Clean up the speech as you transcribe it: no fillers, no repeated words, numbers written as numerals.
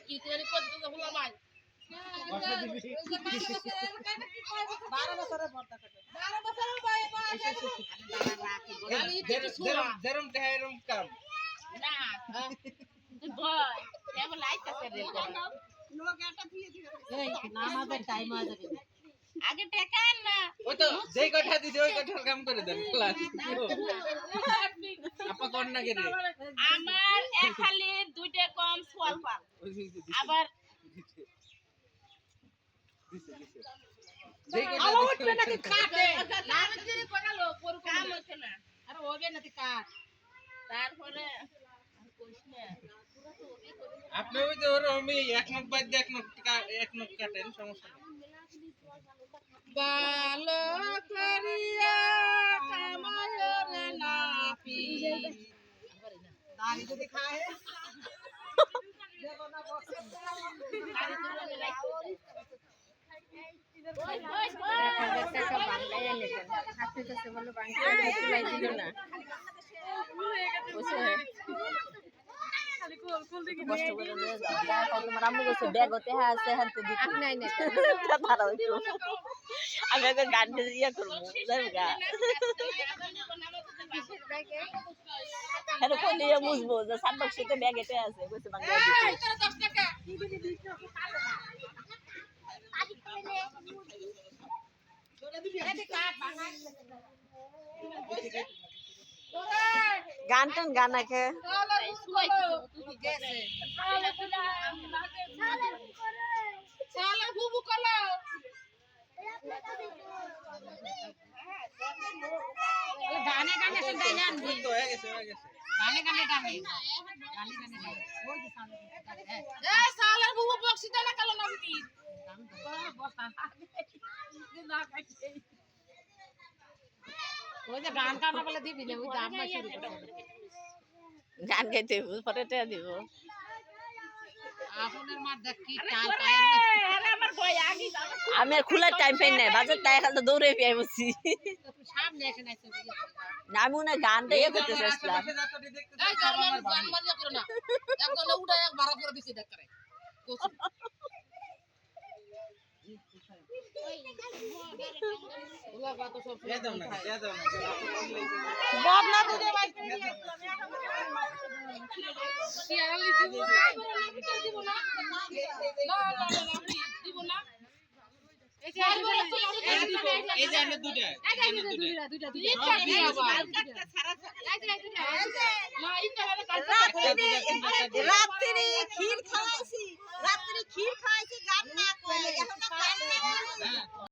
কি তৈরি করতে বলো ভাই 12 বছরের পর্দা কাটে 12 বছরের ভাই যেরম এরম কাম না ভয় কেবল লাইতাছে রে লোক একটা দিয়ে দিবে এই নামাজের টাইম হয়ে যাবে আগে টাকা আন না ওই তো যেই কথা দিছে ওই কথার কাম করে দেন ক্লাস আপা কোন না কে রে আমার এক খালি দুইটা কম সোয়াল পাল আবার যেই কথা আলো উঠবে নাকি কাটে নাম দিলে কোনালো পুরো কাম হচ্ছে না আরে হবে নাকি কাট তারপরে আপনি ওই যে ওরমি এক নক বাদ দিয়ে এক নক কাটেন সমস্যা নেই ভালো করিয়া কামায়রে নাপি দাড়ি যদি খায় দেব না বসে দাড়ি তুলে রাখো টাকা বাংলায় নিতেন আপনি কাছে বলে বাংলায় তুলাই দিবেন না বসে কষ্ট করে নিয়ে যাও তোমার আম্মু কাছে ব্যাগ হতে আছে হাতে দিতে আপনি নাই না তারা হইতো আমি একটা গান ইয়া করব যাই গা আরে কোন নিয়ে মুছবো যে সাতবাক শীতে ব্যাগ এতে আছে কইছে বাংলা এই তোরা 10 টাকা কি দিবি দিছ কালো না আদি কইলে তোরা দিবি এই কাট বানাই গান টান গান আছে গানে গানে শুনতে জান তো হয়ে গেছে গানে গানে গানে গানে গানে ওই যে সামনে এই সালার বুবু বক্সিটা না কালো না বিটি না কাটে ওই যে গান গানা বলে দিবি না ওই দাম না শুরু করে গান গাইতে পরে তে দিব আপনার মা দেখ কি টাল পায়ের আরে আমার বই আগি আমি খোলা টাইম পাই না বাজার টাই খালি দৌড়ে পেয়ে বসি সামনে এখানে আছে না আমি না গান দিয়ে করতে চাইছিলাম এই গান মারিয়া করে না একজন উড়া এক ভাড়া করে দিছি দেখ করে ওলা বাত সব দে দাও না বাপ না দিলে ভাই শিয়ালি দিব না দিব না এই যে আমি দুইটা রাত্রি